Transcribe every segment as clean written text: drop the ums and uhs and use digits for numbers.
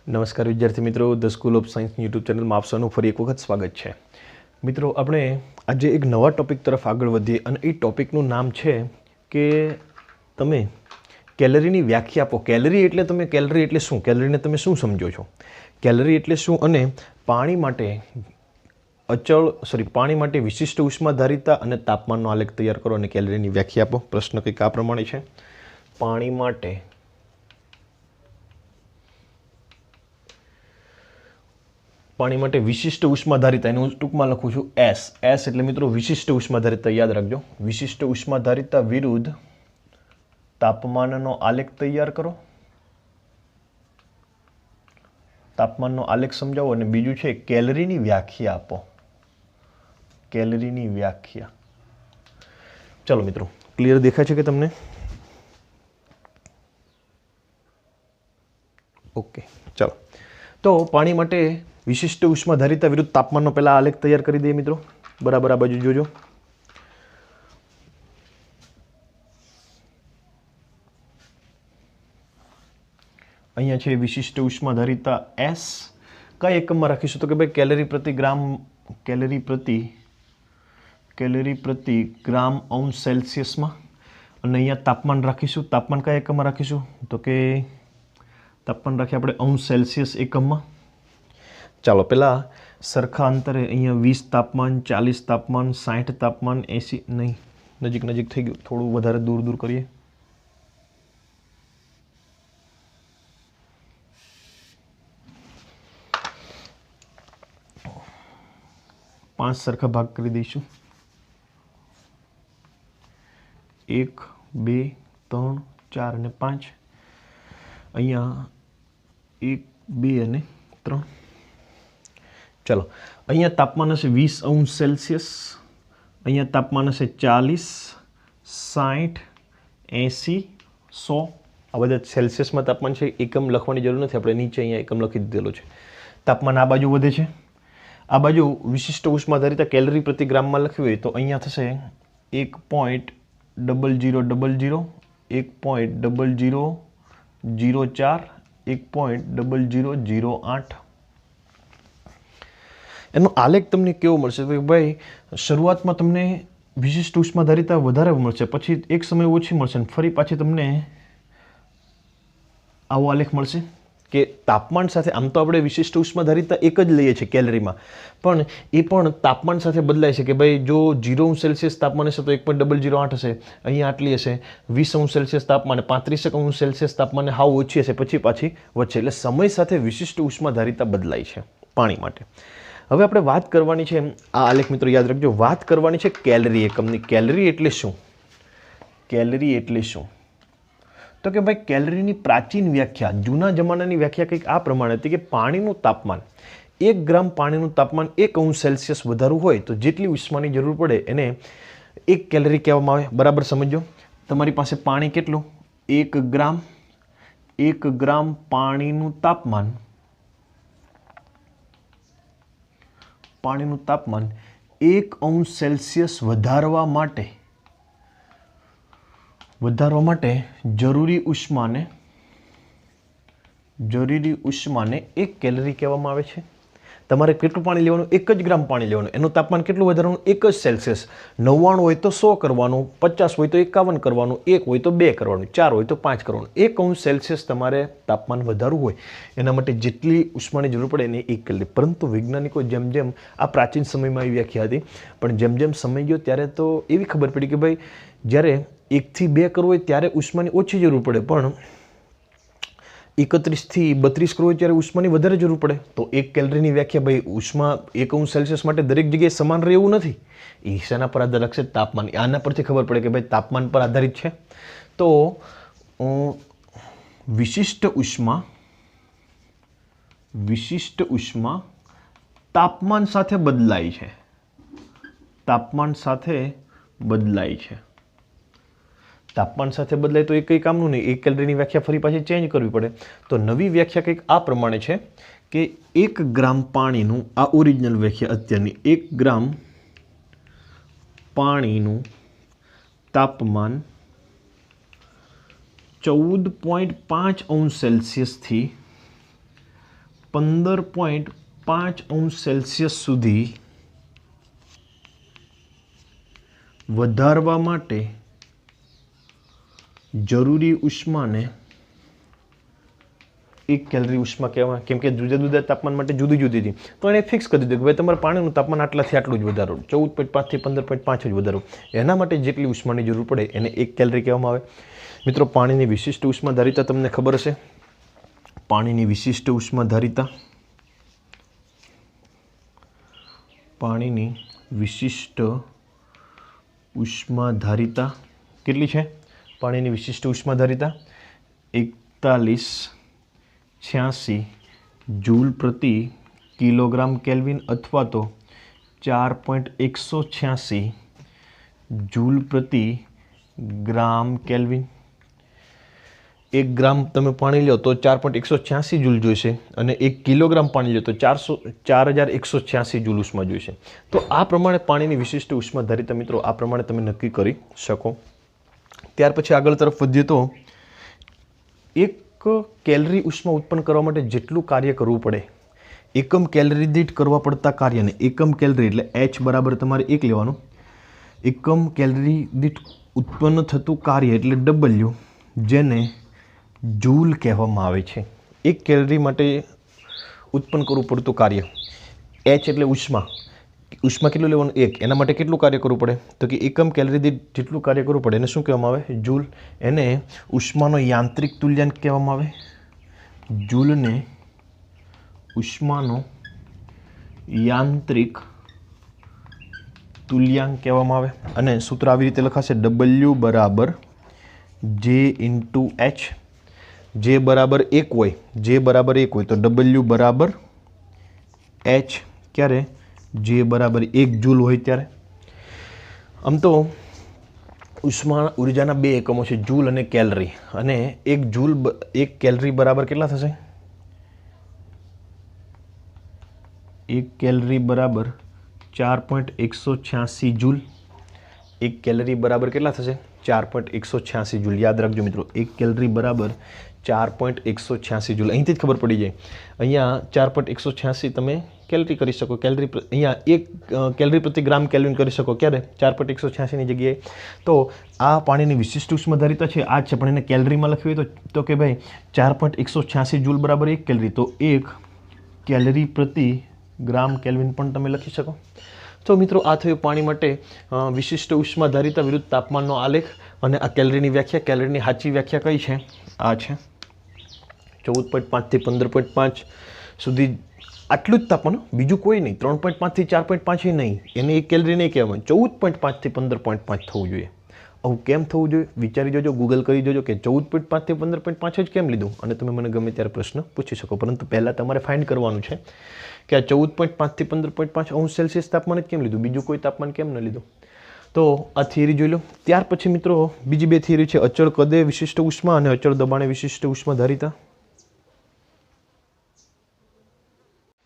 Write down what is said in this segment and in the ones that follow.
નમસ્કાર વિદ્યાર્થી મિત્રો, the school of science YouTube ચેનલમાં આપ સૌનું ફરી એક વખત સ્વાગત છે. મિત્રો, આપણે આજે એક નવા ટૉપિક તરફ આગળ વધીએ અને એ ટૉપિકનું નામ છે કે તમે કેલરીની વ્યાખ્યા આપો. કેલરી એટલે શું? કેલરીને તમે શું સમજો છો? કેલરી એટલે શું? અને પાણી માટે વિશિષ્ટ ઉષ્માધારિતા અને તાપમાનનો આલેખ તૈયાર કરો અને કેલરીની વ્યાખ્યા આપો. પ્રશ્ન કંઈક આ પ્રમાણે છે. પાણી માટે વિશિષ્ટ ઉષ્માધારિતા, એનું હું ટૂંકમાં લખું છું એસ. એસ એટલે મિત્રો વિશિષ્ટ ઉષ્માધારિતા, યાદ રાખજો. વિશિષ્ટ ઉષ્માધારિતા વિરુદ્ધ તાપમાનનો આલેખ તૈયાર કરો. તાપમાનનો આલેખ સમજાવો. અને બીજું છે કેલરીની વ્યાખ્યા આપો. કેલરીની વ્યાખ્યા. ચલો મિત્રો, ક્લિયર દેખાય છે કે તમને? ઓકે, ચલો. તો પાણી માટે વિશિષ્ટ ઉષ્માધારિતા વિરુદ્ધ તાપમાનનો પહેલા આલેખ તૈયાર કરી દઈએ મિત્રો. બરાબર, આ બાજુ જોજો. અહીંયા છે વિશિષ્ટ ઉષ્માધારિતા એસ. કઈ એકમમાં રાખીશું? તો કે ભાઈ કેલરી પ્રતિ ગ્રામ અંશ સેલ્સિયસમાં. અને અહીંયા તાપમાન રાખીશું. તાપમાન કયા એકમમાં રાખીશું? તો કે તાપમાન રાખીએ આપણે અંશ સેલ્સિયસ એકમમાં. ચાલો, પહેલાં સરખા અંતરે અહીંયા 20 તાપમાન, 40 તાપમાન, 60 તાપમાન, 80 નહીં, નજીક થઈ ગયું, થોડું વધારે દૂર કરીએ. પાંચ સરખા ભાગ કરી દઈશું. 1, 2, 3, 4 અને 5. અહીંયા 1, 2 અને 3. ચલો, અહીંયા તાપમાન હશે 20 અંશ સેલ્સિયસ. અહીંયા તાપમાન હશે 40, 60, 80, 100. આ બધા સેલ્સિયસમાં તાપમાન છે. એકમ લખવાની જરૂર નથી, આપણે નીચે અહીંયા એકમ લખી દીધેલો છે. તાપમાન આ બાજુ વધે છે. આ બાજુ વિશિષ્ટ ઉષ્માધારિતા કેલરી પ્રતિ ગ્રામમાં લખવી હોય તો અહીંયા થશે 1.0000, 1.0004, 1.0008. એનો આલેખ તમને કેવો મળશે? તો ભાઈ, શરૂઆતમાં તમને વિશિષ્ટ ઉષ્માધારિતા વધારે મળશે, પછી એક સમય ઓછી મળશે, અને ફરી પાછી તમને આવો આલેખ મળશે કે તાપમાન સાથે. આમ તો આપણે વિશિષ્ટ ઉષ્માધારિતા એક જ લઈએ છીએ કેલરીમાં, પણ એ પણ તાપમાન સાથે બદલાય છે. કે ભાઈ, જો 0 અંશ સેલ્સિયસ તાપમાન હશે તો 1.008 હશે, અહીંયા આટલી હશે. 20 અંશ સેલ્સિયસ તાપમાને, 35 અંશ સેલ્સિયસ તાપમાને હાવ ઓછી હશે, પછી પાછી વધશે. એટલે સમય સાથે વિશિષ્ટ ઉષ્માધારિતા બદલાય છે પાણી માટે. હવે આપણે વાત કરવાની છે, આ આલેખ મિત્રો યાદ રાખજો, વાત કરવાની છે કેલરી એકમની. કેલરી એટલે શું? કેલરી એટલે શું? તો કે ભાઈ, કેલરીની પ્રાચીન વ્યાખ્યા, જૂના જમાનાની વ્યાખ્યા કંઈક આ પ્રમાણે હતી કે પાણીનું તાપમાન, 1 ગ્રામ પાણીનું તાપમાન 1 અંશ સેલ્સિયસ વધારવું હોય તો જેટલી ઉષ્માની જરૂર પડે એને 1 કેલરી કહેવામાં આવે. બરાબર સમજો. તમારી પાસે પાણી કેટલું? 1 ગ્રામ પાણીનું તાપમાન 1 અંશ સેલ્સિયસ વધારવા માટે જરૂરી ઉષ્માને 1 કેલરી કહેવામાં આવે છે. તમારે કેટલું પાણી લેવાનું? 1 જ ગ્રામ પાણી લેવાનું. એનું તાપમાન કેટલું વધારવાનું? 1 જ સેલ્સિયસ. 99 હોય તો 100 કરવાનું, 50 હોય તો 51 કરવાનું, 1 હોય તો 2 કરવાનું, 4 હોય તો 5 કરવાનું. 1 અંશ સેલ્સિયસ તમારે તાપમાન વધારવું હોય એના માટે જેટલી ઉષ્માની જરૂર પડે એને 1 કેલરી. પરંતુ વૈજ્ઞાનિકો જેમ આ પ્રાચીન સમયમાં એવી વ્યાખ્યા હતી, પણ જેમ સમય ગયો ત્યારે તો એવી ખબર પડી કે ભાઈ, જ્યારે 1 થી 2 કરવું હોય ત્યારે ઉષ્માની ઓછી જરૂર પડે, પણ 31 થી 32 કરવું હોય ત્યારે ઉષ્માની વધારે જરૂર પડે. તો 1 કેલરીની વ્યાખ્યા, ભાઈ, ઉષ્મા 1 અંશ સેલ્સિયસ માટે દરેક જગ્યાએ સમાન રહે એવું નથી. એ શેના પર આધાર રાખશે? તાપમાન. આના પરથી ખબર પડે કે ભાઈ તાપમાન પર આધારિત છે. તો વિશિષ્ટ ઉષ્મા તાપમાન સાથે બદલાય છે. તાપમાન સાથે બદલાય તો એ કંઈ કામનું નહીં. 1 કેલરીની વ્યાખ્યા ફરી પાછી ચેન્જ કરવી પડે. તો નવી વ્યાખ્યા કંઈક આ પ્રમાણે છે કે 1 ગ્રામ પાણીનું, આ ઓરિજિનલ વ્યાખ્યા અત્યારની, 1 ગ્રામ પાણીનું તાપમાન 14.5 અંશ સેલ્સિયસથી 15.5 અંશ સેલ્સિયસ સુધી વધારવા માટે જરૂરી ઉષ્માને 1 કેલરી ઉષ્મા કહેવાય. કેમ કે જુદા જુદા તાપમાન માટે જુદી જુદી હતી, તો એને ફિક્સ કરી દીધું કે ભાઈ તમારે પાણીનું તાપમાન આટલાથી આટલું જ વધારો, 14.5 થી 15.5 જ વધારો. એના માટે જેટલી ઉષ્માની જરૂર પડે એને 1 કેલરી કહેવામાં આવે. મિત્રો, પાણીની વિશિષ્ટ ઉષ્માધારિતા તમને ખબર હશે. પાણીની વિશિષ્ટ ઉષ્માધારિતા, પાણીની વિશિષ્ટ ઉષ્માધારિતા કેટલી છે? પાણીની વિશિષ્ટ ઉષ્માધારિતા 4186 જૂલ પ્રતિ કિલોગ્રામ કેલ્વિન અથવા તો 4.186 જૂલ પ્રતિ ગ્રામ કેલ્વિન. 1 ગ્રામ તમે પાણી લો તો 4.186 જૂલ જોઈશે અને 1 કિલોગ્રામ પાણી લો તો 4186 જૂલ ઉષ્મા જોઈશે. તો આ પ્રમાણે પાણીની વિશિષ્ટ ઉષ્માધારિતા મિત્રો આ પ્રમાણે તમે નક્કી કરી શકો. ત્યાર પછી આગળ તરફ વધીએ તો 1 કેલરી ઉષ્મા ઉત્પન્ન કરવા માટે જેટલું કાર્ય કરવું પડે, એકમ કેલરી દીઠ કરવા પડતા કાર્યને એકમ કેલરી એટલે H બરાબર તમારે 1 લેવાનું. એકમ કેલરી દીઠ ઉત્પન્ન થતું કાર્ય એટલે W, જેને જૂલ કહેવામાં આવે છે. 1 કેલરી માટે ઉત્પન્ન કરવું પડતું કાર્ય, H એટલે ઉષ્મા. ઉષ્મા કેટલું લેવાનું? 1. એના માટે કેટલું કાર્ય કરવું પડે? તો કે એકમ કેલરી દીઠ જેટલું કાર્ય કરવું પડે એને શું કહેવામાં આવે? જૂલ. એને ઉષ્માનો યાંત્રિક તુલ્યાંક કહેવામાં આવે. જૂલને ઉષ્માનો યાંત્રિક તુલ્યાંક કહેવામાં આવે. અને સૂત્ર આવી રીતે લખાશે, W બરાબર J ઇન્ટુ H. J બરાબર 1 હોય, J બરાબર 1 હોય તો W બરાબર H ક્યારે? J બરાબર 1 જૂલ હોય ત્યારે. આમ તો ઉષ્મા ઉર્જાના 2 એકમો છે, જૂલ અને કેલરી. અને 1 કેલરી બરાબર કેટલા થશે? 1 કેલરી બરાબર 4.186 જૂલ. 1 કેલરી બરાબર કેટલા થશે? 4.186 જૂલ. યાદ રાખજો મિત્રો, 1 કેલરી બરાબર 4.186 જૂલ. અહીંથી જ ખબર પડી જાય. અહીંયા 4.186 તમે કેલરી કરી શકો. કેલરી અહીંયા 1 કેલરી પ્રતિ ગ્રામ કેલ્વિન કરી શકો. ક્યારે? 4.186ની જગ્યાએ. તો આ પાણીની વિશિષ્ટ ઉષ્માધારિતા છે આ જ છે, પણ એને કેલરીમાં લખવી હોય તો કે ભાઈ 4.186 જૂલ બરાબર 1 કેલરી, તો 1 કેલરી પ્રતિ ગ્રામ કેલ્વિન પણ તમે લખી શકો. તો મિત્રો આ થયું પાણી માટે વિશિષ્ટ ઉષ્માધારિતા વિરુદ્ધ તાપમાનનો આલેખ. અને આ કેલરીની વ્યાખ્યા, કેલરીની સાચી વ્યાખ્યા કઈ છે? આ છે 14.5 થી 15.5 સુધી. આટલું જ તાપમાન, બીજું કોઈ નહીં. 3.5 થી 4.5 નહીં, એને 1 કેલરી નહીં કહેવાય. 14.5 થી 15.5 થવું જોઈએ. આવું કેમ થવું જોઈએ વિચારી જોજો, ગૂગલ કરી જોજો કે 14.5 થી 15.5 જ કેમ લીધું, અને તમે મને ગમે ત્યારે પ્રશ્ન પૂછી શકો. પરંતુ પહેલાં તમારે ફાઇન્ડ કરવાનું છે કે આ 14.5 થી 15.5 અંશ સેલ્સિયસ તાપમાન જ કેમ લીધું, બીજું કોઈ તાપમાન કેમ ન લીધું. તો આ થિયરી જોઈ લો. ત્યાર પછી મિત્રો બીજી 2 થિયરી છે, અચળ કદે વિશિષ્ટ ઉષ્મા અને અચળ દબાણે વિશિષ્ટ ઉષ્માધારિતા.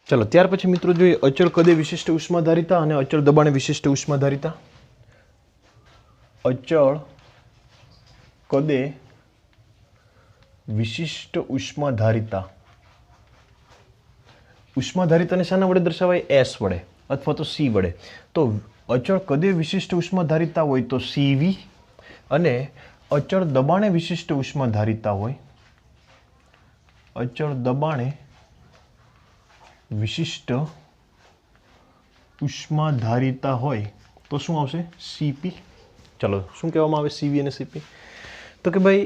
ચલો ત્યાર પછી મિત્રો જોઈએ અચળ કદે વિશિષ્ટ ઉષ્માધારિતા અને અચળ દબાણે વિશિષ્ટ ઉષ્માધારિતા. અચળ કદે વિશિષ્ટ ઉષ્માધારિતા. ઉષ્માધારિતાને શાના વડે દર્શાવાય? S વડે અથવા તો C વડે. તો અચળ કદે વિશિષ્ટ ઉષ્માધારિતા હોય તો CV, અને અચળ દબાણે વિશિષ્ટ ઉષ્માધારિતા હોય, અચળ દબાણે વિશિષ્ટ ઉષ્માધારિતા હોય તો શું આવશે? CP. ચલો શું કહેવામાં આવે CV અને CP? તો કે ભાઈ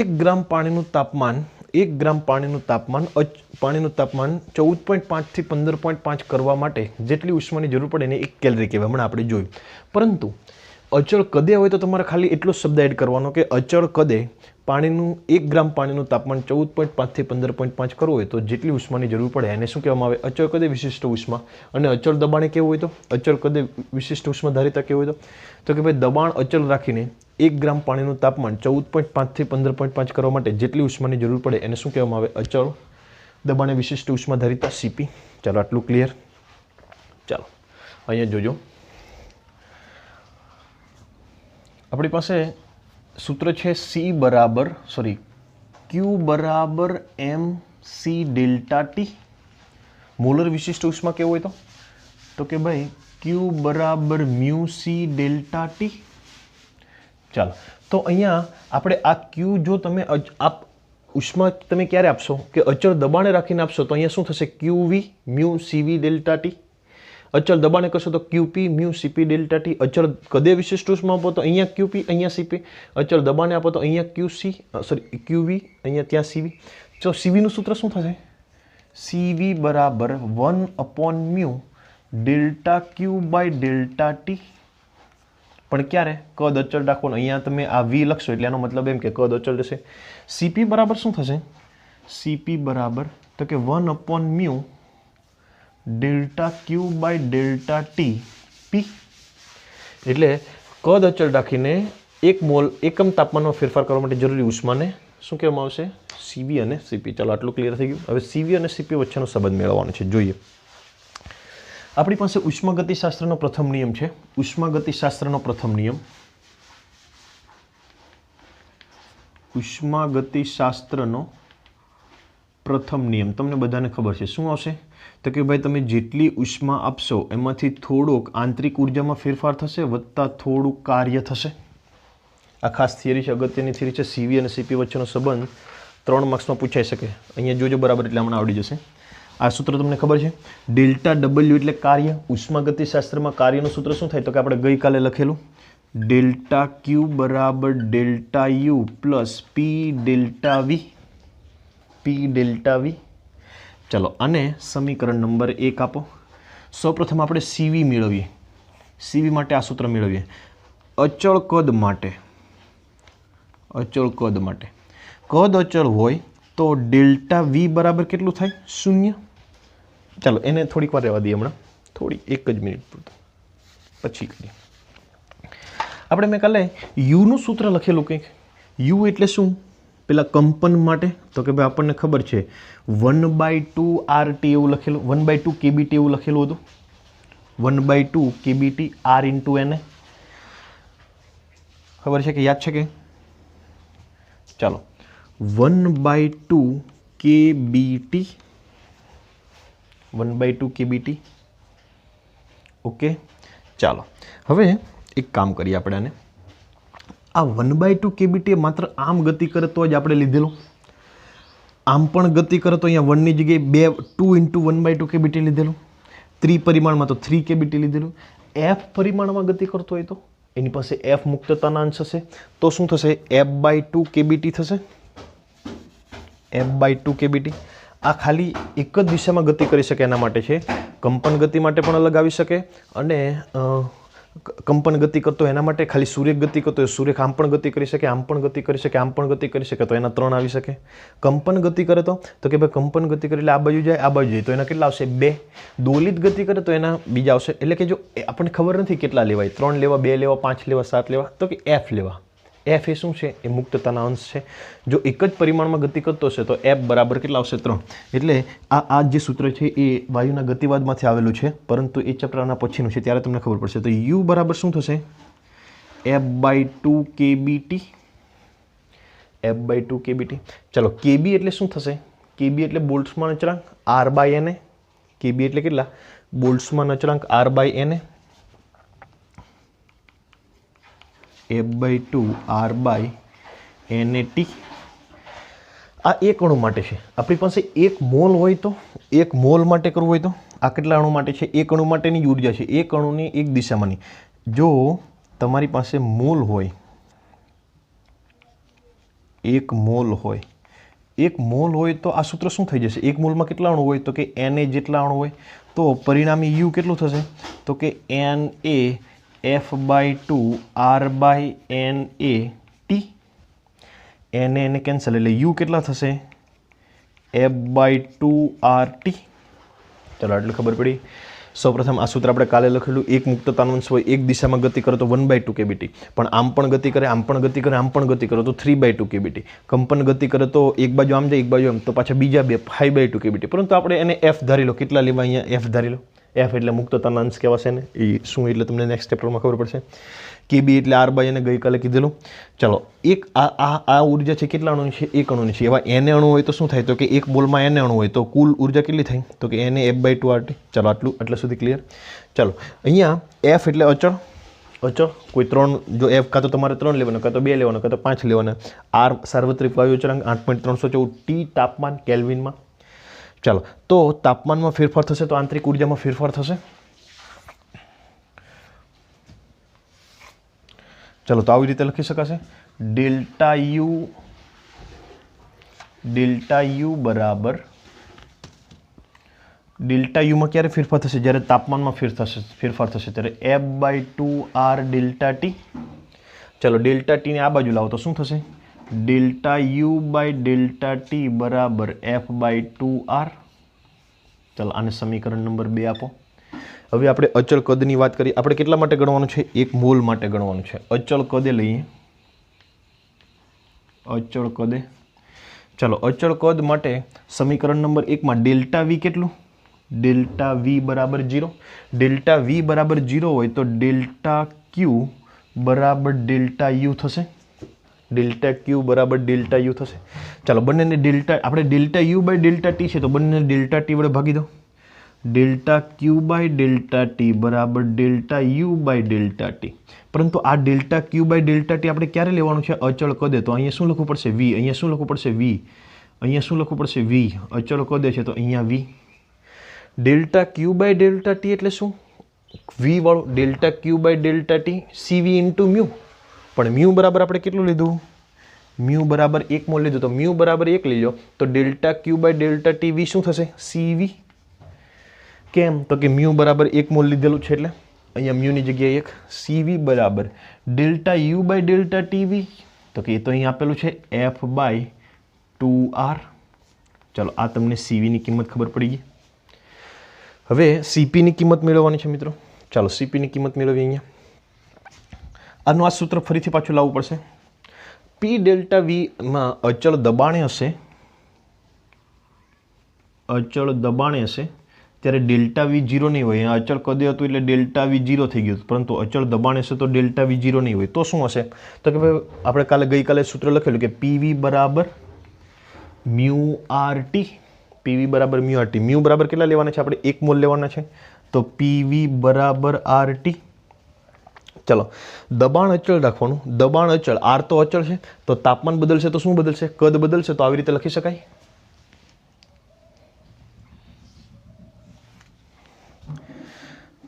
1 ગ્રામ પાણીનું તાપમાન, 1 ગ્રામ પાણીનું તાપમાન 14.5 થી 15.5 કરવા માટે જેટલી ઉષ્માની જરૂર પડે એને 1 કેલરી કહેવાય. હમણાં આપણે જોયું. પરંતુ અચળ કદે હોય તો તમારે ખાલી એટલો શબ્દ એડ કરવાનો કે અચળ કદે પાણીનું 1 ગ્રામ પાણીનું તાપમાન 14.5 થી 15.5 કરવું હોય તો જેટલી ઉષ્માની જરૂર પડે એને શું કહેવામાં આવે? અચળ કદે વિશિષ્ટ ઉષ્મા. અને અચળ દબાણે કેવું હોય તો? અચળ કદે વિશિષ્ટ ઉષ્માધારિતા કેવું હોય તો કે ભાઈ દબાણ અચળ રાખીને 1 ગ્રામ પાણીનું તાપમાન 14.5 થી 15.5 કરવા માટે જેટલી ઉષ્માની જરૂર પડે એને શું કહેવામાં આવે? અચળ દબાણે વિશિષ્ટ ઉષ્માધારિતા CP. ચાલો આટલું ક્લિયર. ચાલો અહીંયા જોજો, આપણી પાસે સૂત્ર છે Q બરાબર MC ડેલ્ટા T. મોલર વિશિષ્ટ ઉષ્મા કેવું હોય તો કે ભાઈ Q બરાબર મ્યુ સી ડેલ્ટા ટી. ચાલો, તો અહીંયા આપણે આ Q જો તમે ઉષ્મા તમે ક્યારે આપશો કે અચળ દબાણે રાખીને આપશો તો અહીંયા શું થશે QV mu CV delta T. અચળ દબાણે કરશો તો QP mu CP delta T. અચળ કદે વિશિષ્ટ ઉષ્મા આપો તો અહીંયા QP અહીંયા CP. અચળ દબાણે આપો તો અહીંયા QV અહીંયા ત્યાં CV. તો CV નું સૂત્ર શું થશે? CV બરાબર 1/μ delta Q by delta T. પણ ક્યારે? કદ અચળ રાખવાનું. અહીંયા તમે આ V લખશો એટલે એનો મતલબ એમ કે કદ અચળ રહેશે. CP બરાબર શું થશે? CP બરાબર તો કે 1/μ delta Q by delta T P. એટલે કદ અચળ રાખીને 1 મોલ એકમ તાપમાનમાં ફેરફાર કરવા માટે જરૂરી ઉષ્માને શું કહેવામાં આવશે? CV અને CP. ચાલો, આટલું ક્લિયર થઈ ગયું. હવે CV અને CP વચ્ચેનો સંબંધ મેળવવાનો છે. જોઈએ. આપણી પાસે ઉષ્માગતિશાસ્ત્રનો પ્રથમ નિયમ છે. ઉષ્માગતિશાસ્ત્રનો પ્રથમ નિયમ. ઉષ્માગતિશાસ્ત્રનો પ્રથમ નિયમ તમને બધાને ખબર છે. શું આવશે? તો કે ભાઈ તમે જેટલી ઉષ્મા આપશો એમાંથી થોડોક આંતરિક ઉર્જામાં ફેરફાર થશે વત્તા થોડું કાર્ય થશે. આ ખાસ થિયરી છે, અગત્યની થિયરી છે. CV અને CP વચ્ચેનો સંબંધ 3 માર્ક્સમાં પૂછાઈ શકે. અહીંયા જોજો બરાબર, એટલે હમણાં આવડી જશે. આ સૂત્ર તમને ખબર છે? ડેલ્ટા W એટલે કાર્ય. ઉષ્માગતિશાસ્ત્રમાં કાર્યનું સૂત્ર શું થાય? તો કે આપણે ગઈકાલે લખેલું ડેલ્ટા Q બરાબર delta U plus P delta V. P delta V. ચલો, અને સમીકરણ નંબર 1 આપો. સૌપ્રથમ આપણે CV મેળવીએ. CV માટે આ સૂત્ર મેળવીએ. અચળ કદ માટે કદ અચળ હોય તો ડેલ્ટા V બરાબર કેટલું થાય? 0. ચાલો, એને થોડીક વાર રહેવા દઈએ. હમણાં થોડી 1 જ મિનિટ પૂરતું, પછી કરીએ. આપણે મેં કાલે U નું સૂત્ર લખેલું કંઈક. U એટલે શું? પેલા કંપન માટે તો કે ભાઈ આપણને ખબર છે 1/2 RT એવું લખેલું, 1/2 KBT એવું લખેલું હતું. 1/2 KBT R into NA. ખબર છે કે યાદ છે કે? ચાલો, 1/2 KBT 1/2 KBT. ઓકે, ચાલો હવે એક કામ કરીએ. આપણે આને આ 1/2 KBT માત્ર આમ ગતિ કરે તો જ આપણે લીધેલું. આમ પણ ગતિ કરે તો અહીંયા 1 ની જગ્યાએ 2 into 1/2 KBT લીધેલું. ત્રિપરિમાણમાં તો 3 KBT લીધેલું. F પરિમાણમાં ગતિ કરતો હોય તો એની પાસે F મુક્તતાના અંશ હશે તો શું થશે? F/2 KBT થશે. F/2 KBT. આ ખાલી એક જ દિશામાં ગતિ કરી શકે એના માટે છે. કંપન ગતિ માટે પણ અલગ આવી શકે, અને કંપન ગતિ કરતો એના માટે ખાલી સૂર્ય ગતિ કરતો સૂર્ય આમ પણ ગતિ કરી શકે, આમ પણ ગતિ કરી શકે, આમ પણ ગતિ કરી શકે, તો એના 3 આવી શકે. કંપન ગતિ કરે તો કે ભાઈ કંપન ગતિ કરે એટલે આ બાજુ જાય, આ બાજુ જાય, તો એના કેટલા આવશે? 2. દોલિત ગતિ કરે તો એના બીજા આવશે. એટલે કે જો આપણને ખબર નથી કેટલા લેવાય, 3 લેવા, 2 લેવા, 5 લેવા, 7 લેવા, તો કે F લેવા. F એ શું છે? એ મુક્તતાના અંશ છે. જો એક જ પરિમાણમાં ગતિ કરતો હશે તો F બરાબર કેટલા આવશે? 3. એટલે આ જે સૂત્ર છે એ વાયુના ગતિવાદમાંથી આવેલું છે, પરંતુ એ ચેપ્ટરના પછીનું છે, ત્યારે તમને ખબર પડશે. તો U બરાબર શું થશે? F/2 KBT. F/2 KBT. ચલો, KB એટલે શું થશે? KB એટલે બોલ્ટ્ઝમાન અચળાંક R/NA. KB એટલે કેટલા? બોલ્ટ્ઝમાન અચળાંક R/NA. F/2 R/NAT. આ એક અણુ માટે છે. આપણી પાસે 1 મોલ હોય તો 1 મોલ માટે કરવું હોય તો આ કેટલા અણુ માટે છે? 1 અણુ માટેની ઉર્જા છે, 1 અણુની એક દિશામાંની. જો તમારી પાસે મોલ હોય, 1 મોલ હોય, 1 મોલ હોય તો આ સૂત્ર શું થઈ જશે? 1 મોલમાં કેટલા અણુ હોય? તો કે Na જેટલા અણુ હોય. તો પરિણામી U કેટલું થશે? તો કે Na F/2 R/NAT. Na ને કેન્સલ એટલે U કેટલા થશે? F/2 RT. ચલો, આટલું ખબર પડી. સૌપ્રથમ આ સૂત્ર આપણે કાલે લખેલું. એક મુક્તતાનો અંશ હોય, એક દિશામાં ગતિ કરે તો 1/2 KBT, પણ આમ પણ ગતિ કરે, આમ પણ ગતિ કરે, આમ પણ ગતિ કરે તો 3/2 KBT. કંપન ગતિ કરે તો એક બાજુ આમ જાય, એક બાજુ આમ, તો પાછા બીજા 2 5/2 KBT. પરંતુ આપણે એને F ધારી લો. કેટલા લેવા? અહીંયા F ધારી લો. એફ એટલે મુક્તતાના અંશ કહેવાશે ને, એ શું એટલે તમને નેક્સ્ટ ચેપ્ટરમાં ખબર પડશે. KB એટલે R બાય એને ગઈકાલે કીધેલું. ચાલો, એક આ ઉર્જા છે કેટલા અણુની છે? 1 અણુની છે. એવા એને અણુ હોય તો શું થાય? તો કે એક મોલમાં એને અણુ હોય તો કુલ ઉર્જા કેટલી થાય? તો કે એને F/2RT. ચાલો, આટલા સુધી ક્લિયર. ચાલો, અહીંયા F એટલે અચળ કોઈ 3, જો F કાં તો તમારે 3 લેવાના, કાં તો 2 લેવાના, કાં તો 5 લેવાના. R સાર્વત્રિક વાયુ અચળાંક 8.314. T તાપમાન કેલ્વિનમાં. ચાલો, તો તાપમાનમાં ફેરફાર થશે તો આંતરિક ઉર્જામાં ફેરફાર થશે. ચાલો, તો આવી રીતે લખી શકાશે. ડેલ્ટા યુ બરાબર ડેલ્ટા યુમાં ક્યારે ફેરફાર થશે? જ્યારે તાપમાનમાં ફેરફાર થશે ત્યારે F/2R ડેલ્ટા ટી. ચાલો, ડેલ્ટા ટીને આ બાજુ લાવો તો શું થશે? Delta U by delta T બરાબર F/2R. ચાલો, આને સમીકરણ નંબર 2 આપો. હવે આપણે અચળ કદની વાત કરીએ. આપણે કેટલા માટે ગણવાનું છે? 1 મોલ માટે ગણવાનું છે. અચળ કદે લઈએ. અચળ કદે. ચાલો, અચળ કદ માટે સમીકરણ નંબર 1માં ડેલ્ટા વી કેટલું? ડેલ્ટા વી બરાબર 0. ડેલ્ટા વી બરાબર 0 હોય તો ડેલ્ટા ક્યુ બરાબર ડેલ્ટા યુ થશે. ડેલ્ટા ક્યુ બરાબર ડેલ્ટા યુ થશે. ચાલો, બંનેને આપણે delta U by delta T છે તો બંનેને ડેલ્ટા ટી વડે ભાગી દો. Delta Q by delta T બરાબર delta U by delta T. પરંતુ આ delta Q by delta T આપણે ક્યારે લેવાનું છે? અચળ કદે. તો અહીંયા શું લખવું પડશે? વી. અહીંયા શું લખવું પડશે? વી. અહીંયા શું લખવું પડશે? વી. અચળ કદે છે તો અહીંયા V. Delta Q by delta T એટલે શું? વી વાળો delta Q by delta T CV into mu. પણ મ્યુ બરાબર આપણે કેટલું લીધું? મ્યુ બરાબર 1 મોલ લીધું. તો મ્યુ બરાબર 1 લઈ લો તો delta Q by delta T V શું થશે? CV. કેમ? તો કે મ્યુ બરાબર 1 મોલ લીધેલું છે એટલે અહીંયા મ્યુની જગ્યાએ 1. CV બરાબર delta U by delta TV. તો કે એ તો અહીં આપેલું છે F/2R. ચાલો, આ તમને CVની કિંમત ખબર પડી ગઈ. હવે CPની કિંમત મેળવવાની છે મિત્રો. ચાલો, CPની કિંમત મેળવીએ. અહીંયા આનું આ સૂત્ર ફરીથી પાછું લાવવું પડશે. P ડેલ્ટા વીમાં અચળ દબાણે હશે ત્યારે ડેલ્ટા વી 0 નહીં હોય. અચળ કદે હતું એટલે ડેલ્ટા વી 0 થઈ ગયું, પરંતુ અચળ દબાણ હશે તો ડેલ્ટા વી 0 નહીં હોય. તો શું હશે? તો કે ભાઈ આપણે ગઈકાલે સૂત્ર લખેલું કે PV બરાબર મ્યુ RT. PV બરાબર મ્યુ RT. મ્યુ બરાબર કેટલા લેવાના છે? આપણે 1 મોલ લેવાના છે. તો PV બરાબર RT. ચાલો, દબાણ અચળ રાખવાનું. દબાણ અચળ, R તો અચળ છે તો તાપમાન બદલશે તો શું બદલશે? કદ બદલશે. તો આવી રીતે લખી શકાય.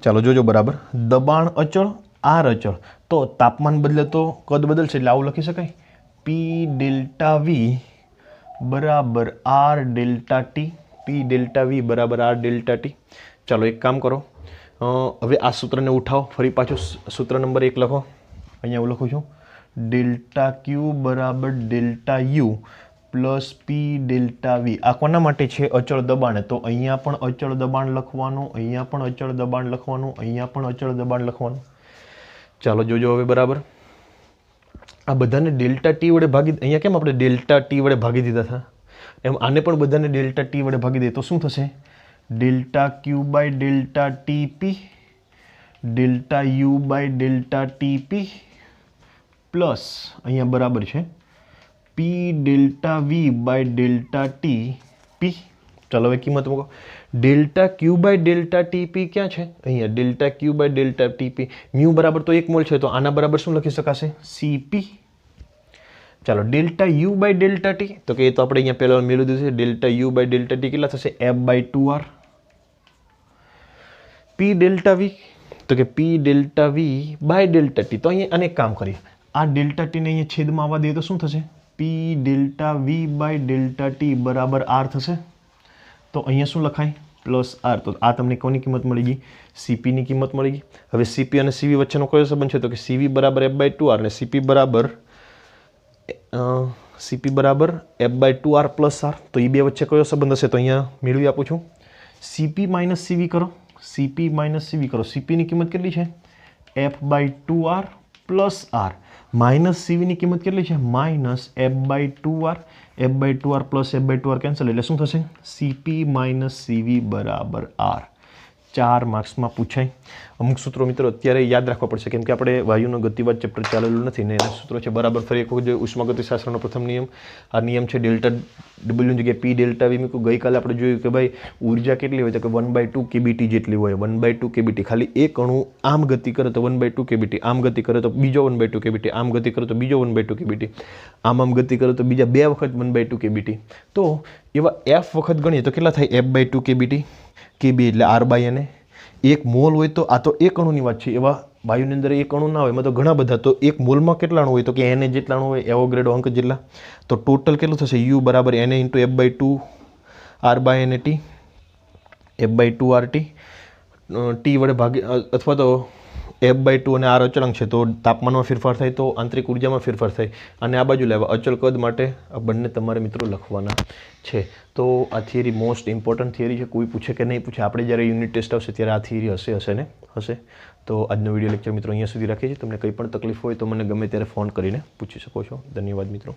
ચાલો, જોજો બરાબર. દબાણ અચળ, R અચળ, તો તાપમાન બદલે તો કદ બદલશે એટલે આવું લખી શકાય. P ડેલ્ટા વી બરાબર R delta T. P delta V બરાબર R ડેલ્ટા ટી. ચાલો, એક કામ કરો. હવે આ સૂત્રને ઉઠાવો. ફરી પાછું સૂત્ર નંબર 1 લખો. અહીંયા હું લખું છું ડેલ્ટા ક્યુ બરાબર delta U plus P delta V. આ કોના માટે છે? અચળ દબાણ. તો અહીંયા પણ અચળ દબાણ લખવાનું, અહીંયા પણ અચળ દબાણ લખવાનું, અહીંયા પણ અચળ દબાણ લખવાનું. ચાલો, જોજો હવે બરાબર. આ બધાને ડેલ્ટા ટી વડે ભાગી, અહીંયા કેમ આપણે ડેલ્ટા ટી વડે ભાગી દીધા હતા, એમ આને પણ બધાને ડેલ્ટા ટી વડે ભાગી દે તો શું થશે? Delta Q by delta TP delta U by delta TP plus અહીંયા બરાબર છે P delta V by delta TP. ચાલો, હવે કિંમત મૂકો. Delta Q by delta TP ક્યાં છે? અહીંયા delta Q by delta TP. Mu બરાબર તો 1 મોલ છે તો આના બરાબર શું લખી શકાશે? CP. ચાલો, delta U by delta T, તો કે એ તો આપણે અહીંયા પહેલા મેળવી દીધું છે. Delta U by delta T કેટલા થશે? F/2R. P ડેલ્ટા વી, તો કે P delta V by delta T. તો અહીંયા અને એક કામ કરીએ, આ ડેલ્ટા ટીને અહીંયા છેદમાં આવવા દઈએ તો શું થશે? P delta V by delta T બરાબર R થશે. તો અહીંયા શું લખાય? Plus R. તો આ તમને કોની કિંમત મળી ગઈ? CPની કિંમત મળી ગઈ. હવે CP અને CV વચ્ચેનો કયો સંબંધ છે? તો કે CV બરાબર F/2R અને CP બરાબર F/2R પ્લસ R. તો એ બે વચ્ચે કયો સંબંધ હશે? તો અહીંયા મેળવી આપું છું. CP માઇનસ CV કરો. CP માઇનસ CV કરો. CPની કિંમત કેટલી છે? F/2R plus R. માઇનસ CVની કિંમત કેટલી છે? Minus F/2R. F/2R plus F/2R cancel એટલે શું થશે? CP માઇનસ CV બરાબર R. 4 માર્ક્સમાં પૂછાય. અમુક સૂત્રો મિત્રો અત્યારે યાદ રાખવા પડશે કેમ કે આપણે વાયુનો ગતિવાદ ચેપ્ટર ચાલેલું નથી ને એના સૂત્રો છે બરાબર. ફરી એક વખત ઉષ્માગતિશાસ્ત્રનો પ્રથમ નિયમ, આ નિયમ છે ડેલ્ટા ડબલ્યુની જગ્યાએ પી ડેલ્ટા વી મૂક્યું. ગઈકાલે આપણે જોયું કે ભાઈ ઉર્જા કેટલી હોય તો કે 1/2 kBT જેટલી હોય. 1/2 kBT. ખાલી એક અણુ આમ ગતિ કરે તો 1/2 kBT, આમ ગતિ કરે તો બીજો 1/2 kBT, આમ ગતિ કરે તો બીજો 1/2 kBT, આમ ગતિ કરે તો બીજા 2 વખત 1/2 kBT. તો એવા f વખત ગણીએ તો કેટલા થાય? f/2 kBT. kB એટલે r/na. એક મોલ હોય તો આ તો એક અણુની વાત છે. એવા વાયુની અંદર એક અણુ ના હોય, એમાં તો ઘણા બધા. તો એક મોલમાં કેટલા અણુ હોય તો કે Na જેટલા અણુ હોય, એવોગ્રેડો અંક જેટલા. તો ટોટલ કેટલું થશે? U બરાબર Na into f/2 r/nat, f/2 rt. T વડે ભાગી અથવા તો f/2 અને r અચળાંક છે તો તાપમાનમાં ફેરફાર થાય તો આંતરિક ઉર્જામાં ફેરફાર થાય. અને આ બાજુ લાવવા અચળ કદ માટે આ બંને તમારે મિત્રો લખવાના છે. તો આ થિયરી મોસ્ટ ઇમ્પોર્ટન્ટ થિયરી છે. કોઈ પૂછે કે નહીં પૂછે, આપણે જ્યારે યુનિટ ટેસ્ટ આવશે ત્યારે આ થિયરી હશે ને હશે. તો આજનો વિડીયો લેક્ચર મિત્રો અહીંયા સુધી રાખીએ છીએ. તમને કંઈ પણ તકલીફ હોય તો મને ગમે ત્યારે ફોન કરીને પૂછી શકો છો. ધન્યવાદ મિત્રો.